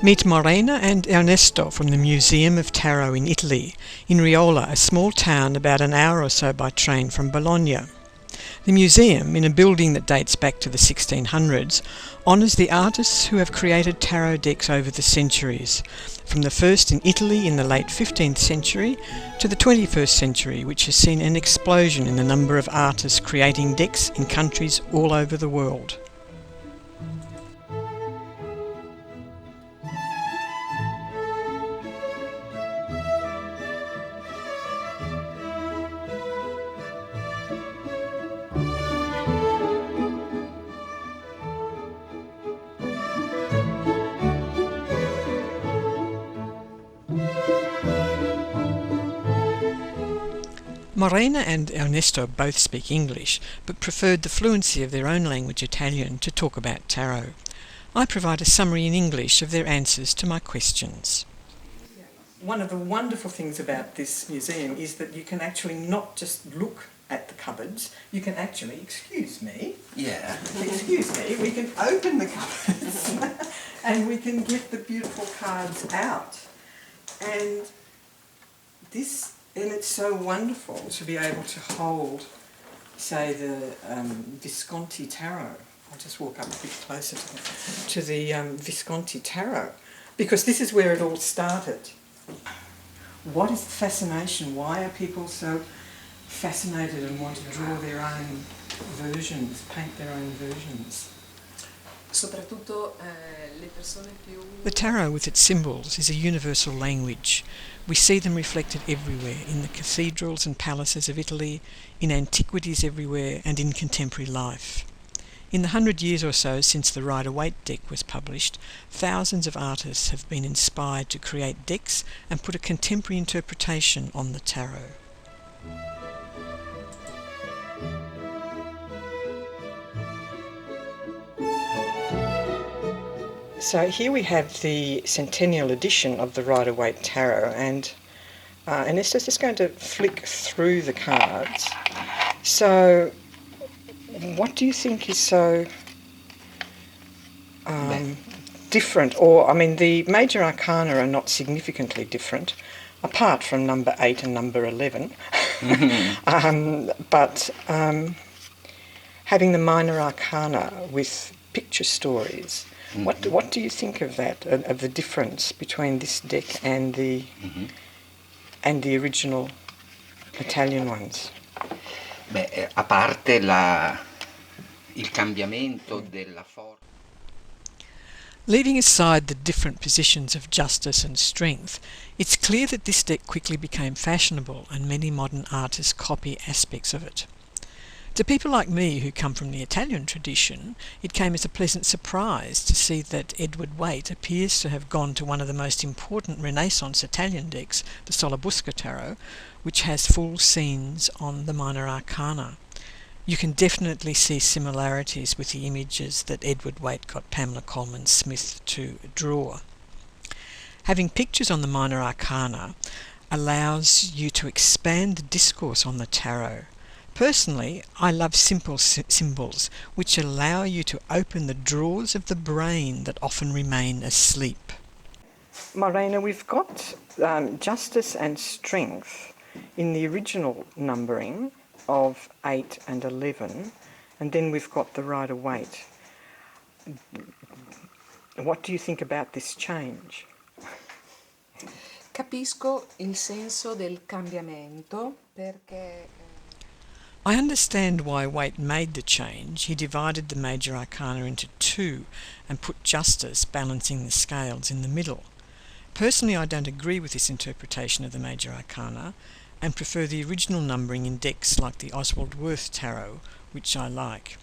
Meet Morena and Ernesto from the Museum of Tarot in Italy, in Riola, a small town about an hour or so by train from Bologna. The museum, in a building that dates back to the 1600s, honours the artists who have created tarot decks over the centuries, from the first in Italy in the late 15th century to the 21st century, which has seen an explosion in the number of artists creating decks in countries all over the world. Morena and Ernesto both speak English, but preferred the fluency of their own language, Italian, to talk about tarot. I provide a summary in English of their answers to my questions. One of the wonderful things about this museum is that you can actually not just look at the cupboards, you can actually, excuse me, we can open the cupboards and we can get the beautiful cards out. And it's so wonderful to be able to hold, say, the Visconti Tarot. I'll just walk up a bit closer to the Visconti Tarot, because this is where it all started. What is the fascination? Why are people so fascinated and want to draw their own versions, paint their own versions? The tarot with its symbols is a universal language. We see them reflected everywhere, in the cathedrals and palaces of Italy, in antiquities everywhere, and in contemporary life. In the 100 years or so since the Rider-Waite deck was published, thousands of artists have been inspired to create decks and put a contemporary interpretation on the tarot. So here we have the centennial edition of the Rider-Waite Tarot, and Ernesto's just going to flick through the cards. So what do you think is so different? Or, I mean, the major arcana are not significantly different, apart from number 8 and number 11. But having the minor arcana with picture stories, what do you think of that, of the difference between this deck and the original Italian ones? A parte il cambiamento della forza. Leaving aside the different positions of justice and strength, it's clear that this deck quickly became fashionable and many modern artists copy aspects of it. To people like me who come from the Italian tradition, it came as a pleasant surprise to see that Rider-Waite appears to have gone to one of the most important Renaissance Italian decks, the Symbolism Tarot, which has full scenes on the minor arcana. You can definitely see similarities with the images that Rider-Waite got Pamela Colman Smith to draw. Having pictures on the minor arcana allows you to expand the discourse on the tarot. Personally, I love simple symbols which allow you to open the drawers of the brain that often remain asleep. Morena, we've got justice and strength in the original numbering of 8 and 11, and then we've got the Rider-Waite. What do you think about this change? Capisco il senso del cambiamento perché I understand why Waite made the change. He divided the major arcana into 2 and put justice, balancing the scales, in the middle. Personally, I don't agree with this interpretation of the major arcana and prefer the original numbering in decks like the Oswald Worth Tarot, which I like.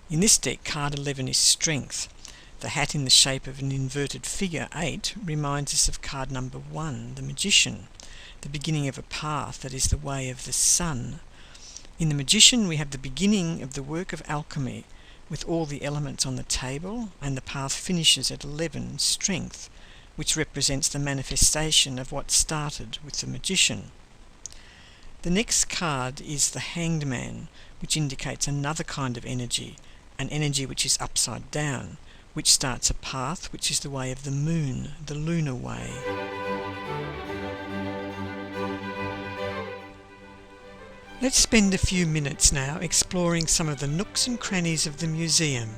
In this deck, card 11 is strength. The hat in the shape of an inverted figure 8 reminds us of card number 1, the Magician, the beginning of a path that is the way of the sun. In the Magician, we have the beginning of the work of alchemy, with all the elements on the table, and the path finishes at 11, strength, which represents the manifestation of what started with the Magician. The next card is the Hanged Man, which indicates another kind of energy, an energy which is upside down, which starts a path which is the way of the moon, the lunar way. Let's spend a few minutes now exploring some of the nooks and crannies of the museum.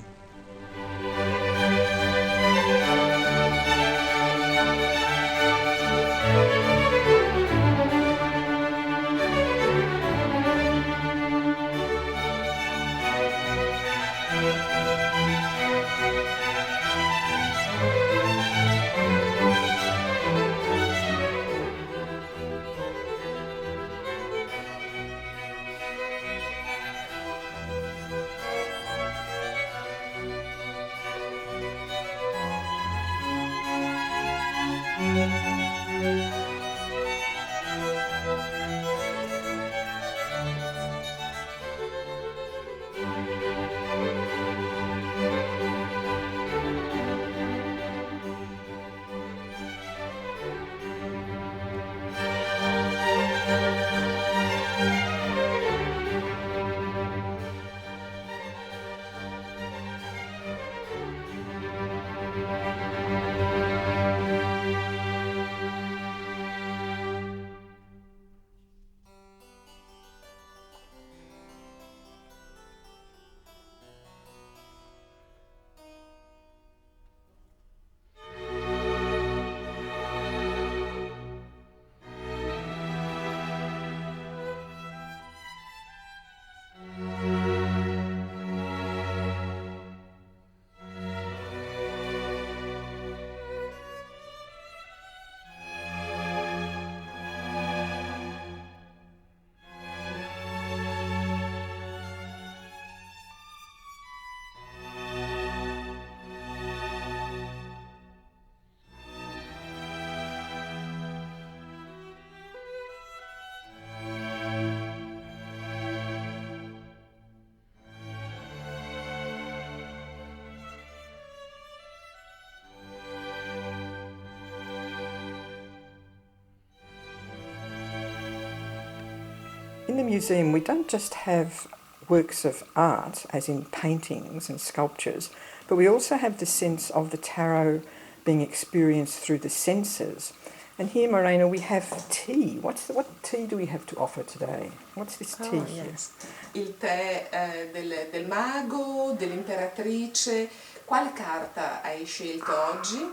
In the museum, we don't just have works of art, as in paintings and sculptures, but we also have the sense of the tarot being experienced through the senses. And here, Morena, we have tea. What tea do we have to offer today? What's this tea here? Yes. Il tè del mago, dell'imperatrice. Quale carta hai scelto oggi?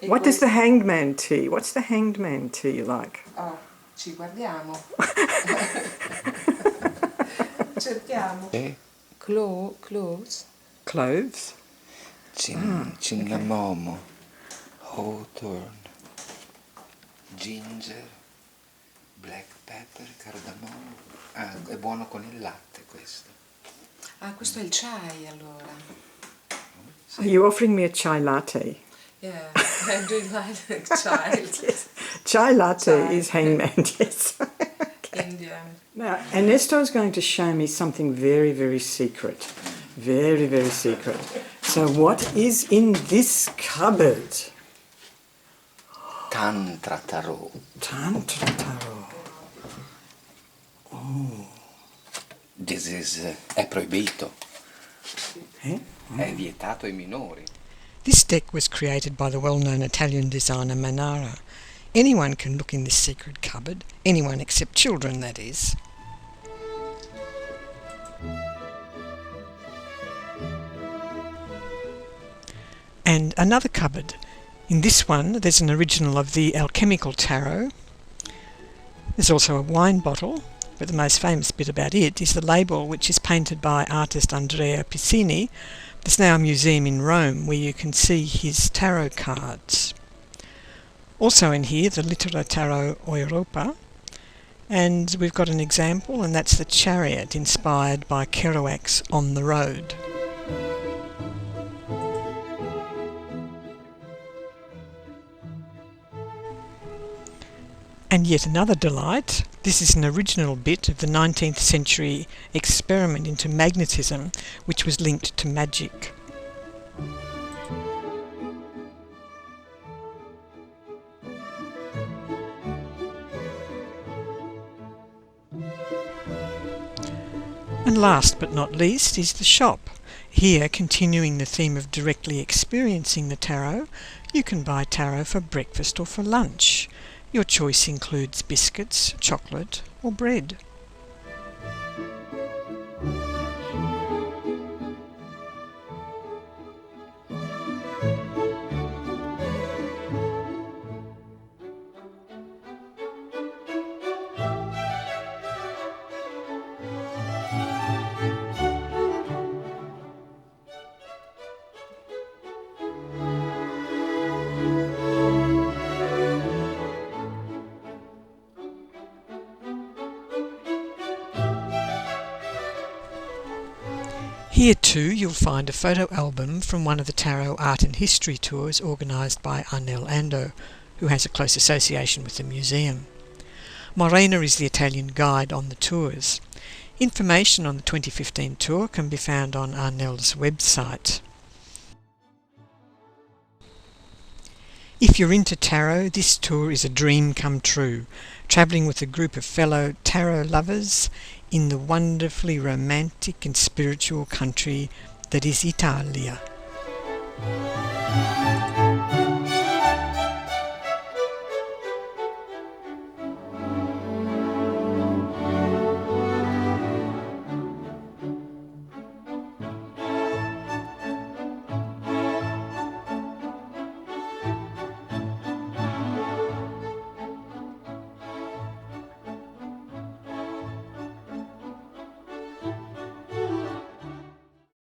What is the hangman tea? What's the hangman tea like? Oh, ci guardiamo. Cerchiamo. Cloves. Cloves? Cinnamomo, hawthorn, ginger, black pepper, cardamomo. Ah, è buono con il latte questo. Ah, questo è il chai allora. Are you offering me a chai latte? Yeah, I do like chai. Yes. Chai latte Chai. is hangman, yes. Indian. Now, Ernesto is going to show me something very, very secret. Very, very secret. So what is in this cupboard? Tantra tarot. Tantra tarot. Oh. This is, è proibito. Eh? È vietato ai minori. This deck was created by the well-known Italian designer Manara. Anyone can look in this secret cupboard, anyone except children, that is. And another cupboard. In this one there's an original of the alchemical tarot. There's also a wine bottle, but the most famous bit about it is the label, which is painted by artist Andrea Piscini. There's now a museum in Rome where you can see his tarot cards. Also in here, the Littera Tarot Europa, and we've got an example, and that's the chariot inspired by Kerouac's On the Road. And yet another delight, this is an original bit of the 19th century experiment into magnetism, which was linked to magic. And last but not least is the shop. Here, continuing the theme of directly experiencing the tarot, you can buy tarot for breakfast or for lunch. Your choice includes biscuits, chocolate or bread. Here too you'll find a photo album from one of the Tarot Art and History tours organised by Arnel Ando, who has a close association with the museum. Morena is the Italian guide on the tours. Information on the 2015 tour can be found on Arnel's website. If you're into tarot, this tour is a dream come true, travelling with a group of fellow tarot lovers in the wonderfully romantic and spiritual country that is Italia.